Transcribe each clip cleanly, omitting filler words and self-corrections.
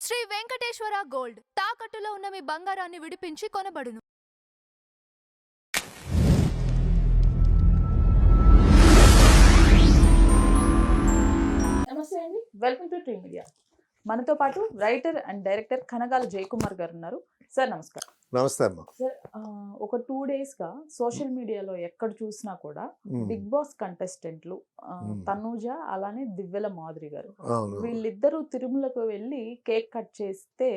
Shri Venkateswara gold తాకట్టులో ఉన్న మీ బంగారాన్ని విడిపించి కొనబడును. నమస్తే అండి, వెల్కమ్ టు ట్రీ మీడియా. మనతో పాటు writer and director Kanagala Jayakumar గారు ఉన్నారు. సార్ నమస్కారం. నమస్తే అమ్మా. సార్, ఒక 2 days గా సోషల్ మీడియాలో ఎక్కడ చూసినా కూడా బిగ్ బాస్ కంటెస్టెంట్లు తనూజ అలానే దివ్యల మాధురి గారు వీళ్ళిద్దరూ తిరుమలకు వెళ్ళి కేక్ కట్ చేస్తే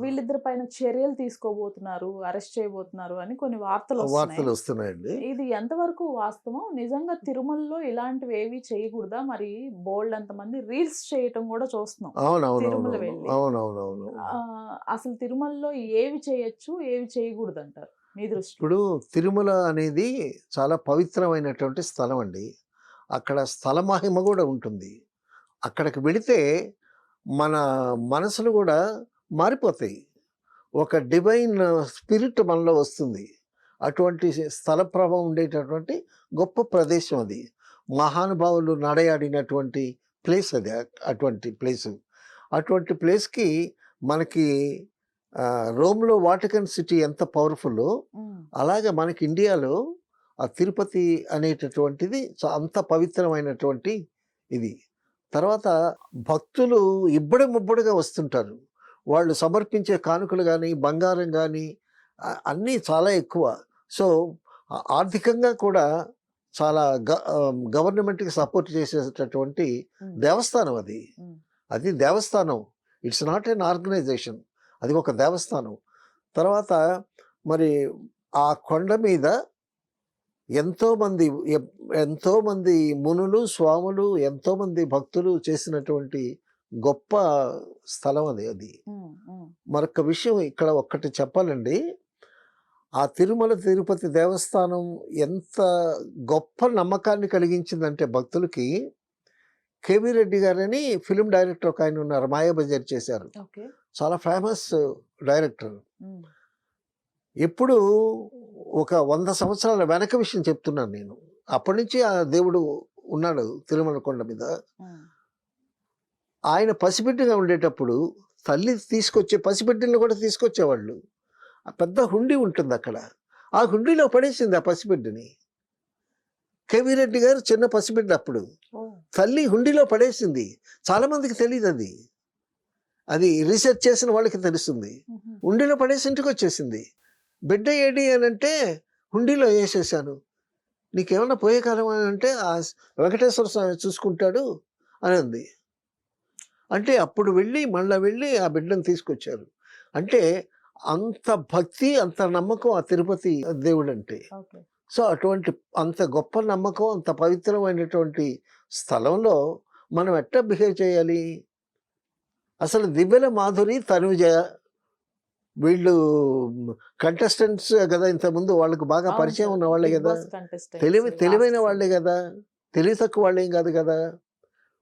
వీళ్ళిద్దరి పైన చర్యలు తీసుకోబోతున్నారు, అరెస్ట్ చేయబోతున్నారు అని కొన్ని వార్తలు వస్తున్నాయండి. ఇది ఎంతవరకు వాస్తవం? నిజంగా తిరుమలలో ఇలాంటివి ఏవి చేయకూడదా? మరి బోల్డ్ అంతమంది రీల్స్ చేయటం కూడా చూస్తున్నాం తిరుమల వెళ్ళి. అసలు తిరుమలలో ఏవి చేయొచ్చు, ఏవి చేయకూడదు అంటారు మీ దృష్టి? ఇప్పుడు తిరుమల అనేది చాలా పవిత్రమైనటువంటి స్థలం అండి. అక్కడ స్థల మహిమ కూడా ఉంటుంది. అక్కడికి వెళితే మన మనసులు కూడా మారిపోతాయి. ఒక డివైన్ స్పిరిట్ మనలో వస్తుంది. అటువంటి స్థల ప్రభావం ఉండేటటువంటి గొప్ప ప్రదేశం అది. మహానుభావులు నడయాడినటువంటి ప్లేస్ అది. అటువంటి ప్లేస్కి మనకి రోమ్లో వాటికన్ సిటీ ఎంత పవర్ఫుల్, అలాగే మనకి ఇండియాలో ఆ తిరుపతి అనేటటువంటిది అంత పవిత్రమైనటువంటి ఇది. తర్వాత భక్తులు ముబ్బడిగా వస్తుంటారు. వాళ్ళు సమర్పించే కానుకలు కానీ బంగారం కానీ అన్నీ చాలా ఎక్కువ. సో ఆర్థికంగా కూడా చాలా గవర్నమెంట్కి సపోర్ట్ చేసేటటువంటి దేవస్థానం అది దేవస్థానం. ఇట్స్ నాట్ ఎన్ ఆర్గనైజేషన్, అది ఒక దేవస్థానం. తర్వాత మరి ఆ కొండ మీద ఎంతోమంది మునులు, స్వాములు, ఎంతోమంది భక్తులు చేసినటువంటి గొప్ప స్థలం అది. మరొక విషయం ఇక్కడ ఒక్కటి చెప్పాలండి. ఆ తిరుపతి దేవస్థానం ఎంత గొప్ప నమ్మకాన్ని కలిగించిందంటే భక్తులకి, కేవీ రెడ్డి గారని ఫిలిం డైరెక్టర్ ఒక ఆయన ఉన్నారు, మాయాబజార్ చేశారు. చాలా ఫేమస్ డైరెక్టర్. ఎప్పుడు ఒక 100 సంవత్సరాల వెనక విషయం చెప్తున్నాను నేను. అప్పటి నుంచి ఆ దేవుడు ఉన్నాడు తిరుమల కొండ మీద. ఆయన పసిబిడ్డగా ఉండేటప్పుడు తల్లి పసిబిడ్డలను కూడా తీసుకొచ్చేవాళ్ళు. ఆ పెద్ద హుండీ ఉంటుంది అక్కడ. ఆ హుండీలో పడేసింది ఆ పసిబిడ్డని. కేవీ రెడ్డి గారు చిన్న పసిబిడ్డ అప్పుడు. తల్లి హుండీలో పడేసింది. చాలా మందికి తెలియదు అది రీసెర్చ్ చేసిన వాళ్ళకి తెలుస్తుంది. హుండీలో పడేసి ఇంటికి వచ్చేసింది. బిడ్డ ఏడి అని అంటే హుండీలో వేసేసాను, నీకేమన్నా పోయే కాలం అని అంటే ఆ వెంకటేశ్వర స్వామి చూసుకుంటాడు అని అంది. అంటే అప్పుడు మళ్ళీ వెళ్ళి ఆ బిడ్డను తీసుకొచ్చారు. అంటే అంత భక్తి, అంత నమ్మకం ఆ తిరుపతి దేవుడు అంటే. సో అంత గొప్ప నమ్మకం, అంత పవిత్రమైనటువంటి స్థలంలో మనం ఎట్లా బిహేవ్ చేయాలి? అసలు దివ్యల మాధురి, తనూజ వీళ్ళు కంటెస్టెంట్స్ కదా, ఇంతకుముందు వాళ్ళకు బాగా పరిచయం ఉన్న వాళ్ళే కదా, తెలివైన వాళ్ళే కదా, తెలివి తక్కువ వాళ్ళేం కాదు కదా.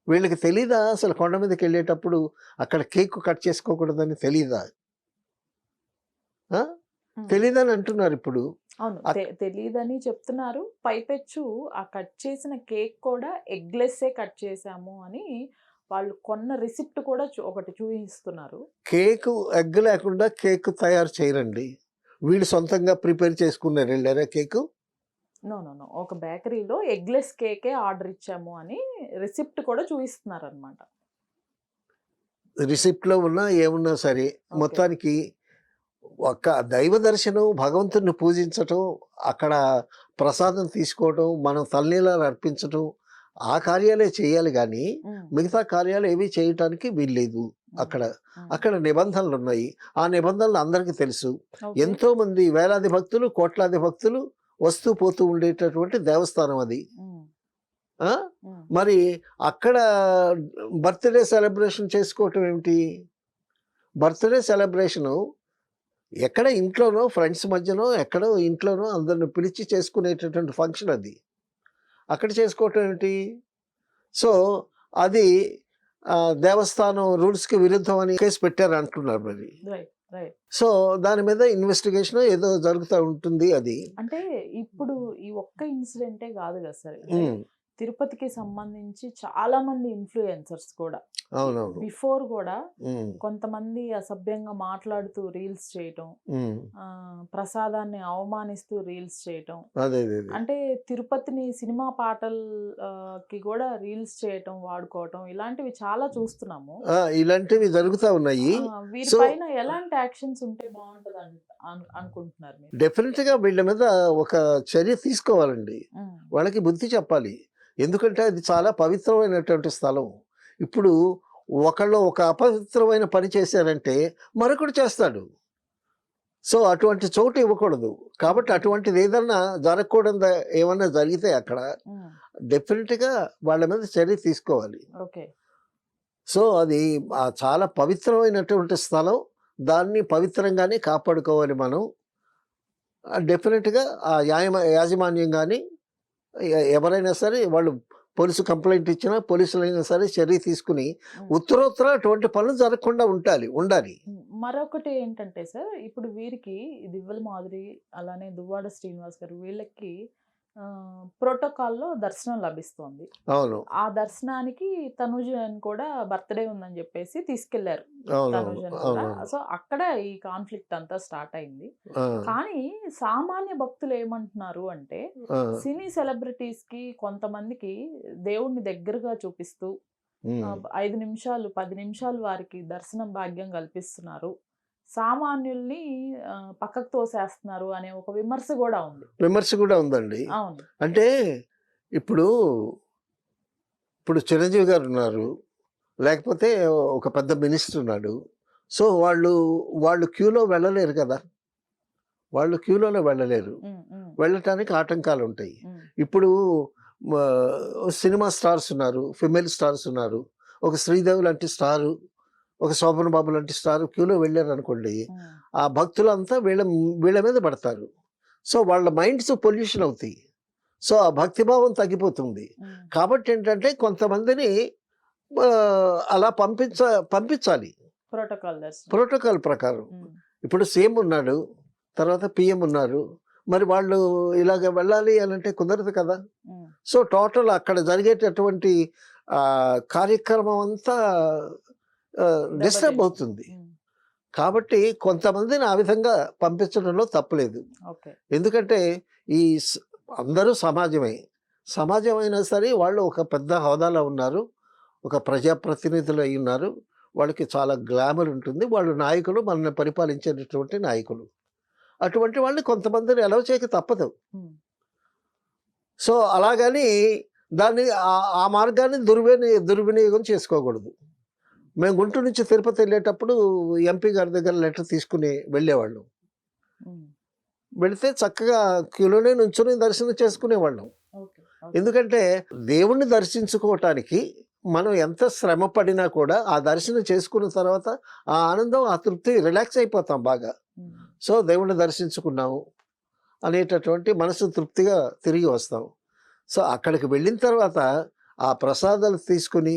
వీళ్ళకి తెలీదా అసలు కొండ మీదకి వెళ్ళేటప్పుడు అక్కడ కేక్ కట్ చేసుకోకూడదని తెలీదా? తెలీదని అంటున్నారు ఇప్పుడు. అవును, తెలీదని చెప్తున్నారు. పైపెచ్చు ఆ కట్ చేసిన కేక్ కూడా ఎగ్లెస్సే కట్ చేసాము అని వాళ్ళు కొన్న రిసిప్ట్ కూడా ఒకటి చూపిస్తున్నారు. కేక్ ఎగ్ లేకుండా కేక్ తయారు చేయరండి. వీళ్ళు సొంతంగా ప్రిపేర్ చేసుకున్నారు వెళ్ళారా కేక్? నో, ఒక బేకరీలో ఎగ్లెస్ కేకే ఆర్డర్ ఇచ్చాము అని రిసిప్ట్ కూడా చూపిస్తున్నారు అనమాట. రిసిప్ట్లో ఉన్నా ఏమున్నా సరే, మొత్తానికి ఒక దైవ దర్శనం, భగవంతుడిని పూజించటం, అక్కడ ప్రసాదం తీసుకోవటం, మనం తల్లిలాలు అర్పించటం, ఆ కార్యాలే చేయాలి. కానీ మిగతా కార్యాలు ఏవి చేయటానికి వీల్లేదు. అక్కడ నిబంధనలు ఉన్నాయి. ఆ నిబంధనలు అందరికీ తెలుసు. ఎంతో మంది వేలాది భక్తులు, కోట్లాది భక్తులు వస్తూ పోతూ ఉండేటటువంటి దేవస్థానం అది. మరి అక్కడ బర్త్డే సెలబ్రేషన్ చేసుకోవటం ఏమిటి? బర్త్డే సెలబ్రేషను ఎక్కడ ఇంట్లోనో, ఫ్రెండ్స్ మధ్యనో, ఎక్కడో ఇంట్లోనో అందరిని పిలిచి చేసుకునేటటువంటి ఫంక్షన్ అది. అక్కడ చేసుకోవటం ఏమిటి? సో అది దేవస్థానం రూల్స్కి విరుద్ధం అని కేసు పెట్టారు అంటున్నారు మరి. సో దాని మీద ఇన్వెస్టిగేషన్ ఏదో జరుగుతూ ఉంటుంది. అది అంటే ఇప్పుడు ఈ ఒక్క ఇన్సిడెంటే కాదు కదా సార్, తిరుపతికి సంబంధించి చాలా మంది ఇన్ఫ్లుయెన్సర్స్ కూడా అవునవును. బిఫోర్ కూడా ఉమ్, కొంతమంది అసభ్యంగా మాట్లాడుతూ రీల్స్ చేయటం, ఉమ్, ప్రసాదాన్ని అవమానిస్తూ రీల్స్ చేయటం, అదే అదే అదే. అంటే తిరుపతిని సినిమా పాటల్ కి కూడా రీల్స్ చేయటం వాడుకోవటం ఇలాంటివి చాలా చూస్తున్నాము. ఇలాంటివి జరుగుతూ ఉన్నాయి. వీరిపైన ఎలాంటి యాక్షన్స్ ఉంటే బాగుంటది అనుకుంటున్నారు మీరు? డెఫినెట్ గా వీళ్ళ మీద ఒక చర్య తీసుకోవాలండి. ఉమ్, వాళ్ళకి బుద్ధి చెప్పాలి. ఎందుకంటే అది చాలా పవిత్రమైనటువంటి స్థలం. ఇప్పుడు ఒకళ్ళు ఒక అపవిత్రమైన పని చేశారంటే మరొకడు చేస్తాడు. సో అటువంటి చోటు ఇవ్వకూడదు. కాబట్టి అటువంటిది ఏదన్నా జరగకూడదు, ఏమన్నా జరిగితే అక్కడ ఉమ్, డెఫినెట్గా వాళ్ళ మీద చర్య తీసుకోవాలి. ఓకే. సో అది చాలా పవిత్రమైనటువంటి స్థలం. దాన్ని పవిత్రంగానే కాపాడుకోవాలి మనం. డెఫినెట్గా ఆ యాజమాన్యం కానీ ఎవరైనా సరే వాళ్ళు పోలీసు కంప్లైంట్ ఇచ్చినా పోలీసులైనా సరే చర్య తీసుకుని ఉత్తరోత్తర అటువంటి పనులు జరగకుండా ఉండాలి. మరొకటి ఏంటంటే సార్, ఇప్పుడు వీరికి దివ్వెల మాధురి అలానే దువ్వాడ శ్రీనివాస్ గారు వీళ్ళకి ప్రోటోకాల్లో దర్శనం లభిస్తోంది. అవును ఆ దర్శనానికి తనుజన్ కూడా బర్త్డే ఉందని చెప్పేసి తీసుకెళ్లారు అవును తనుజన్ కూడా. అవును సో అక్కడ ఈ కాన్ఫ్లిక్ట్ అంతా స్టార్ట్ అయింది. ఆ, కానీ సామాన్య భక్తులు ఏమంటున్నారు అంటే, ఆ, సినీ సెలబ్రిటీస్ కి కొంతమందికి దేవుణ్ణి దగ్గరగా చూపిస్తూ ఉమ్. 5 నిమిషాలు 10 నిమిషాలు వారికి దర్శనం భాగ్యం కల్పిస్తున్నారు, సామాన్యుల్ని పక్కకు తోసేస్తున్నారు అనే ఒక విమర్శ కూడా ఉంది. విమర్శ కూడా ఉందండి. అవును. అంటే ఇప్పుడు ఇప్పుడు చిరంజీవి గారు ఉన్నారు, లేకపోతే ఒక పెద్ద మినిస్టర్ ఉన్నాడు. సో వాళ్ళు క్యూలో వెళ్ళలేరు కదా. వాళ్ళు క్యూలోనే వెళ్ళలేరు. ఉమ్, ఉమ్, వెళ్ళటానికి ఆటంకాలు ఉంటాయి. ఉమ్, ఇప్పుడు సినిమా స్టార్స్ ఉన్నారు, ఫిమేల్ స్టార్స్ ఉన్నారు. ఒక శ్రీదేవి లాంటి స్టారు, ఒక శోభన్ బాబు లాంటి స్టార్ క్యూలో వెళ్ళారు అనుకోండి, ఉమ్, ఆ భక్తులంతా వీళ్ళ మీద పడతారు. సో వాళ్ళ మైండ్స్ పొల్యూషన్ అవుతాయి. సో ఆ భక్తిభావం తగ్గిపోతుంది. ఉమ్, కాబట్టి ఏంటంటే కొంతమందిని ఆ, అలా పంపించాలి ప్రోటోకాల్ దర్శనం. ప్రోటోకాల్ ప్రకారం. ఉమ్, ఇప్పుడు సీఎం ఉన్నాడు, తర్వాత పిఎం ఉన్నారు, మరి వాళ్ళు ఇలాగ వెళ్ళాలి అని అంటే కుదరదు కదా. ఉమ్, సో టోటల్ అక్కడ జరిగేటటువంటి కార్యక్రమం అంతా డిస్టర్బ్ అవుతుంది. ఉమ్, కాబట్టి కొంతమందిని ఆ విధంగా పంపించడంలో తప్పులేదు. ఓకే. ఎందుకంటే ఈ అందరూ సమాజం అయినా సరే వాళ్ళు ఒక పెద్ద హోదాలో ఉన్నారు, ఒక ప్రజాప్రతినిధులు అయి ఉన్నారు. వాళ్ళకి చాలా గ్లామర్ ఉంటుంది. వాళ్ళు నాయకులు, మనల్ని పరిపాలించేటటువంటి నాయకులు. అటువంటి వాళ్ళని కొంతమందిని అలౌ చేయక తప్పదు. ఉమ్, సో అలాగని దాన్ని ఆ మార్గాన్ని దుర్వినియోగం చేసుకోకూడదు. మేము గుంటూరు నుంచి తిరుపతి వెళ్ళేటప్పుడు ఎంపీ గారి దగ్గర లెటర్ తీసుకుని వెళ్ళేవాళ్ళం. ఉమ్, వెళితే చక్కగా క్యూలోనే నుంచుని దర్శనం చేసుకునేవాళ్ళం. Okay, okay. ఎందుకంటే దేవుణ్ణి దర్శించుకోవటానికి మనం ఎంత శ్రమ పడినా కూడా ఆ దర్శనం చేసుకున్న తర్వాత ఆ ఆనందం, ఆ తృప్తి, రిలాక్స్ అయిపోతాం బాగా. ఉమ్, సో దేవుణ్ణి దర్శించుకున్నాము అనేటటువంటి మనసు తృప్తిగా తిరిగి వస్తాం. సో అక్కడికి వెళ్ళిన తర్వాత ఆ ప్రసాదాలు తీసుకుని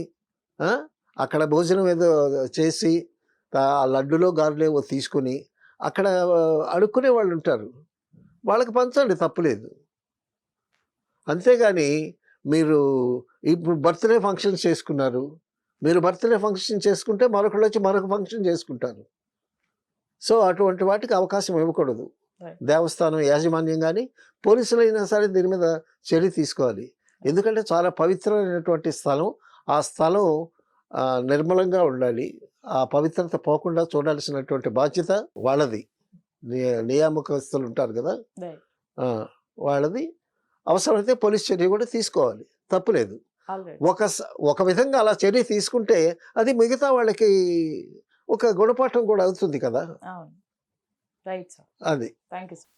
అక్కడ భోజనం ఏదో చేసి ఆ లడ్డులో గారెలేవో తీసుకుని అక్కడ అడుక్కునే వాళ్ళు ఉంటారు, వాళ్ళకి పంచండి, తప్పులేదు. అంతేగాని మీరు ఇప్పుడు బర్త్డే ఫంక్షన్ చేసుకున్నారు, మీరు బర్త్డే ఫంక్షన్ చేసుకుంటే మరొకళ్ళు వచ్చి మరొక ఫంక్షన్ చేసుకుంటారు. సో అటువంటి వాటికి అవకాశం ఇవ్వకూడదు. దేవస్థానం యాజమాన్యం కానీ పోలీసులైనా సరే దీని మీద చర్య తీసుకోవాలి. ఎందుకంటే చాలా పవిత్రమైనటువంటి స్థలం. ఆ స్థలం నిర్మలంగా ఉండాలి. ఆ పవిత్రత పోకుండా చూడాల్సినటువంటి బాధ్యత వాళ్ళది. నియామకస్తులు ఉంటారు కదా, వాళ్ళది. అవసరమైతే పోలీస్ చర్య కూడా తీసుకోవాలి, తప్పులేదు. ఒక విధంగా అలా చర్య తీసుకుంటే అది మిగతా వాళ్ళకి ఒక గుణపాఠం కూడా అవుతుంది కదా. Right sir. అది. Thank you sir.